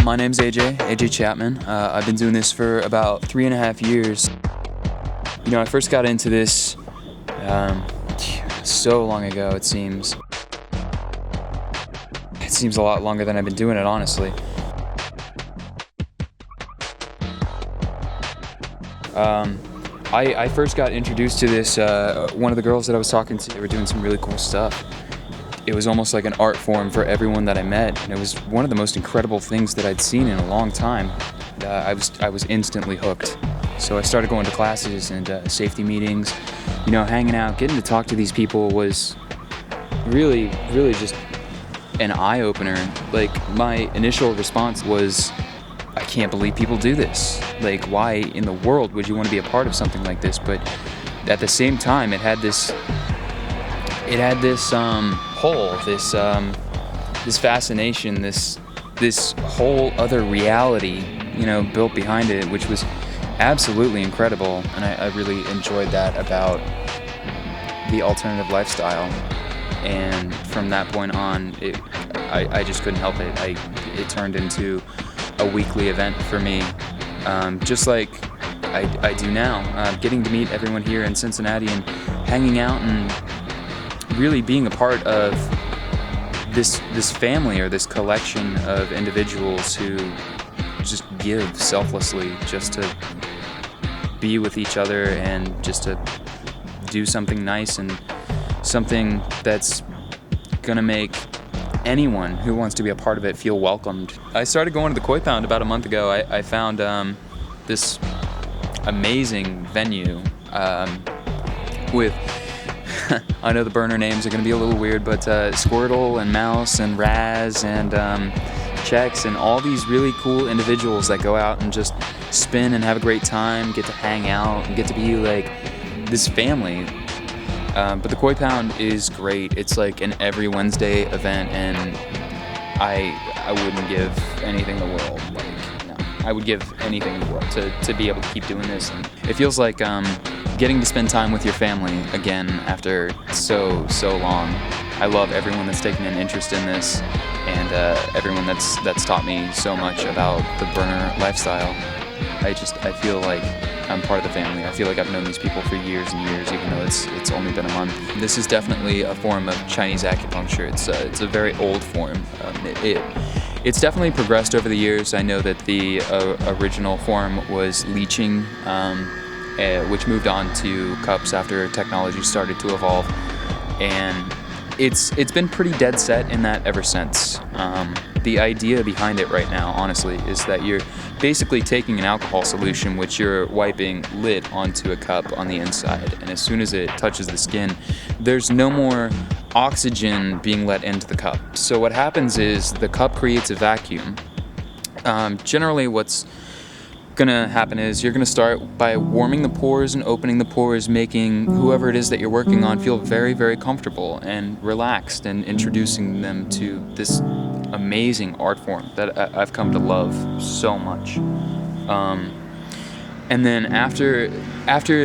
My name's AJ Chapman. I've been doing this for about 3.5 years. You know, I first got into this so long ago, it seems. It seems a lot longer than I've been doing it, honestly. I first got introduced to this, one of the girls that I was talking to, they were doing some really cool stuff. It was almost like an art form for everyone that I met, and it was one of the most incredible things that I'd seen in a long time. I was instantly hooked. So I started going to classes and safety meetings, you know, hanging out, getting to talk to these people was really just an eye-opener. Like, my initial response was, I can't believe people do this. Like, why in the world would you want to be a part of something like this? But at the same time, it had this pull, this fascination, this whole other reality, you know, built behind it, which was absolutely incredible. And I really enjoyed that about the alternative lifestyle. And from that point on, I just couldn't help it. It turned into a weekly event for me, just like I do now. Getting to meet everyone here in Cincinnati and hanging out and really being a part of this family or this collection of individuals who just give selflessly just to be with each other and just to do something nice and something that's gonna make anyone who wants to be a part of it feel welcomed. I started going to the Koi Pound about a month ago. I found this amazing venue with I know the burner names are going to be a little weird, but Squirtle and Mouse and Raz and Chex and all these really cool individuals that go out and just spin and have a great time, get to hang out and get to be like this family. But the Koi Pound is great. It's like an every Wednesday event, and I wouldn't give anything in the world. Like, no, I would give anything in the world to be able to keep doing this. And it feels like getting to spend time with your family again after so long. I love everyone that's taken an interest in this, and everyone that's taught me so much about the burner lifestyle. I feel like I'm part of the family. I feel like I've known these people for years and years, even though it's only been a month. This is definitely a form of Chinese acupuncture. It's a very old form. It's definitely progressed over the years. I know that the original form was leeching, which moved on to cups after technology started to evolve, and it's been pretty dead set in that ever since. The idea behind it right now, honestly, is that you're basically taking an alcohol solution which you're wiping lit onto a cup on the inside, and as soon as it touches the skin, there's no more oxygen being let into the cup. So what happens is the cup creates a vacuum. Generally what's gonna happen is you're gonna start by warming the pores and opening the pores, making whoever it is that you're working on feel very, very comfortable and relaxed, and introducing them to this amazing art form that I've come to love so much. And then after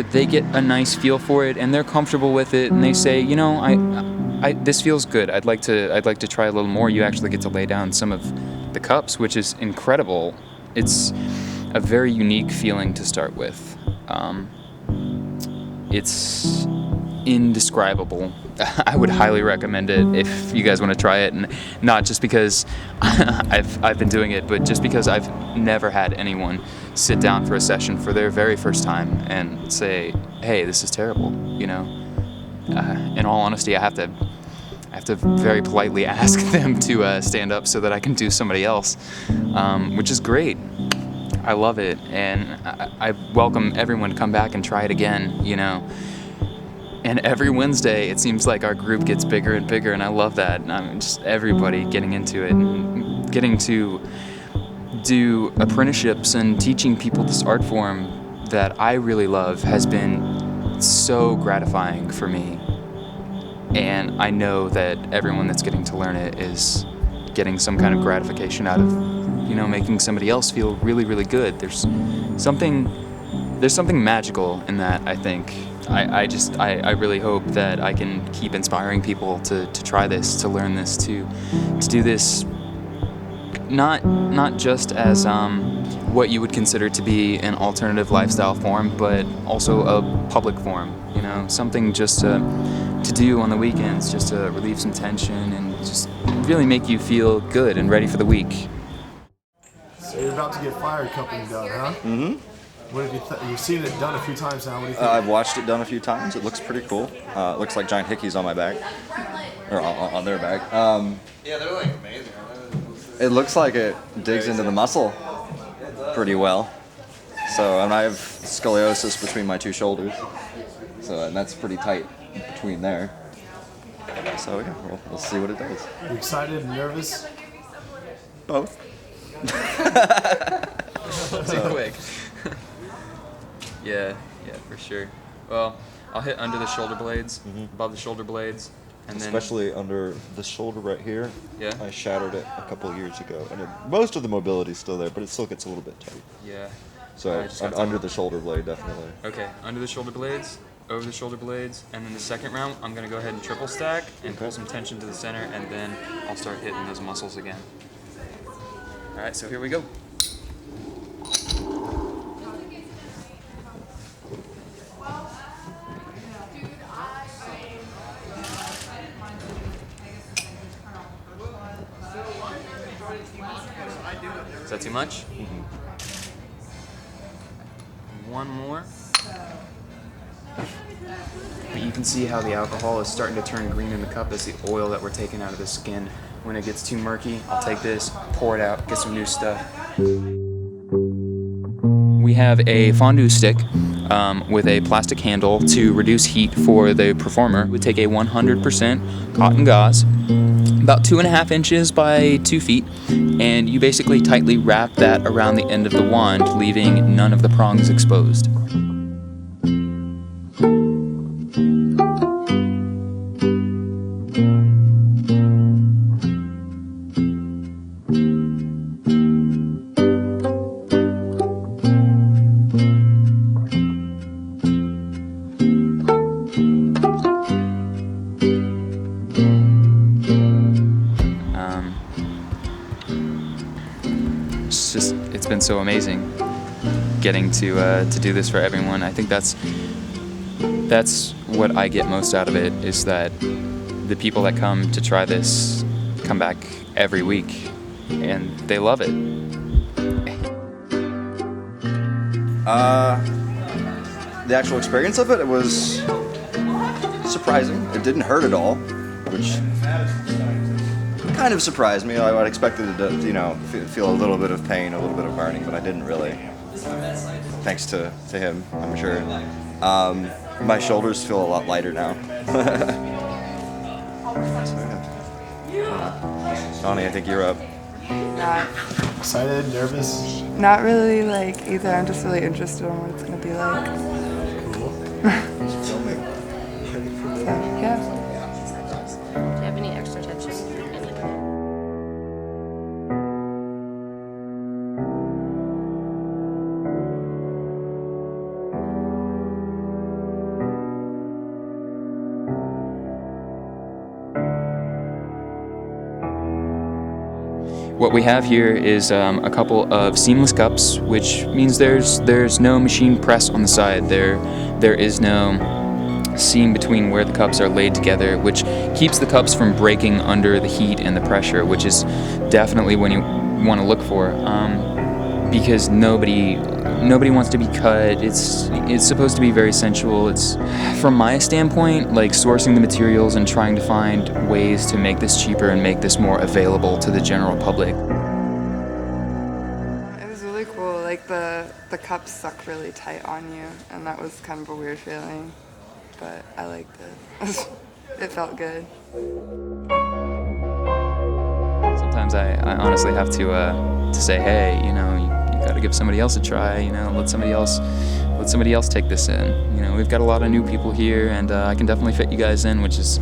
they get a nice feel for it and they're comfortable with it and they say, you know, I this feels good. I'd like to try a little more. You actually get to lay down some of the cups, which is incredible. It's a very unique feeling to start with. It's indescribable. I would highly recommend it if you guys want to try it, and not just because I've been doing it, but just because I've never had anyone sit down for a session for their very first time and say, "Hey, this is terrible," you know. In all honesty, I have to very politely ask them to stand up so that I can do somebody else, which is great. I love it, and I welcome everyone to come back and try it again, you know. And every Wednesday, it seems like our group gets bigger and bigger, and I love that. Just everybody getting into it and getting to do apprenticeships and teaching people this art form that I really love has been so gratifying for me. And I know that everyone that's getting to learn it is getting some kind of gratification out of, you know, making somebody else feel really, really good. There's something magical in that, I think. I really hope that I can keep inspiring people to try this, to learn this, to do this not just as what you would consider to be an alternative lifestyle form, but also a public form. You know, something just to do on the weekends, just to relieve some tension and just really make you feel good and ready for the week. So you're about to get fire cupping done, huh? Mm-hmm. What have you you've seen it done a few times now? What do you think? I've watched it done a few times. It looks pretty cool. It looks like giant hickeys on my back, or on their back. Yeah, they're like amazing. It looks like it digs into the muscle pretty well. So, and I have scoliosis between my two shoulders, so and that's pretty tight between there. So yeah, we'll see what it does. You excited and nervous? Both. Too quick. Yeah, for sure. Well, I'll hit under the shoulder blades, above the shoulder blades, and then Especially under the shoulder right here. Yeah. I shattered it a couple of years ago, and most of the mobility's still there, but it still gets a little bit tight. yeah. So I just got under some- the shoulder blade, definitely. Okay, under the shoulder blades, over the shoulder blades, and then the second round, I'm gonna go ahead and triple stack and pull some tension to the center, and then I'll start hitting those muscles again. All right, so here we go. Is that too much? One more. But you can see how the alcohol is starting to turn green in the cup as the oil that we're taking out of the skin. When it gets too murky, I'll take this, pour it out, get some new stuff. We have a fondue stick with a plastic handle to reduce heat for the performer. We take a 100% cotton gauze, about 2.5 inches by 2 feet, and you basically tightly wrap that around the end of the wand, leaving none of the prongs exposed. It's been so amazing getting to do this for everyone. I think that's what I get most out of it, is that the people that come to try this come back every week and they love it. The actual experience of it, it was surprising. It didn't hurt at all, which kind of surprised me. I expected it to, feel a little bit of pain, a little bit of burning, but I didn't really. Thanks to him, I'm sure. My shoulders feel a lot lighter now. Donnie, I think you're up. Not, Excited, nervous? not really like either. I'm just really interested in what it's gonna be like. Cool. So, yeah. Do you have any extra tension? What we have here is a couple of seamless cups, which means there's no machine press on the side. There is no seam between where the cups are laid together, which keeps the cups from breaking under the heat and the pressure, which is definitely what you want to look for, because nobody wants to be cut. It's supposed to be very sensual. It's, from my standpoint, like sourcing the materials and trying to find ways to make this cheaper and make this more available to the general public. It was really cool. Like the cups suck really tight on you, and that was kind of a weird feeling, but I liked it. It felt good. Sometimes I honestly have to say, hey, you got to give somebody else a try. Let somebody else take this in. We've got a lot of new people here, and I can definitely fit you guys in, which is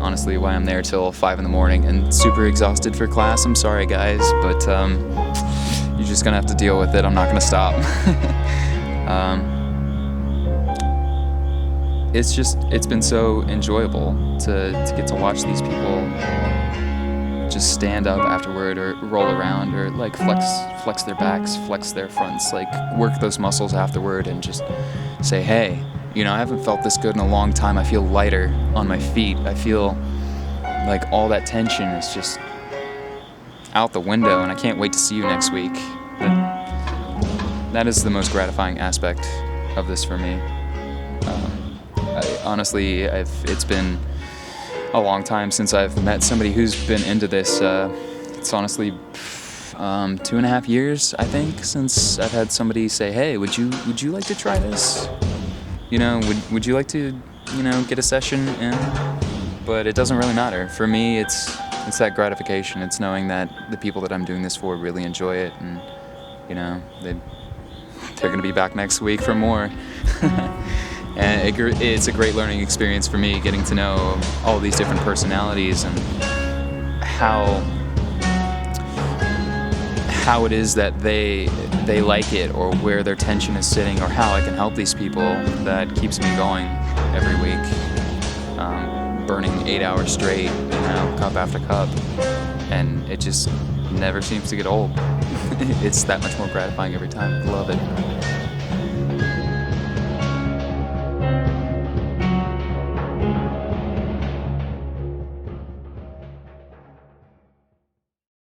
honestly why I'm there till 5 in the morning and super exhausted for class. I'm sorry, guys, but you're just gonna have to deal with it. I'm not gonna stop. It's been so enjoyable to get to watch these people just stand up afterward or roll around or like flex their backs, flex their fronts, like work those muscles afterward and just say, hey, you know, I haven't felt this good in a long time. I feel lighter on my feet. I feel like all that tension is just out the window, and I can't wait to see you next week. That is the most gratifying aspect of this for me. Honestly, it's been a long time since I've met somebody who's been into this. It's honestly 2.5 years, I think, since I've had somebody say, hey, would you like to try this? You know, would you like to, you know, get a session in? But it doesn't really matter. For me, it's that gratification. It's knowing that the people that I'm doing this for really enjoy it, and, you know, they're going to be back next week for more. And it's a great learning experience for me, getting to know all these different personalities and how it is that they like it, or where their tension is sitting, or how I can help these people. That keeps me going every week, burning 8 hours straight, you know, cup after cup, and it just never seems to get old. It's that much more gratifying every time. Love it.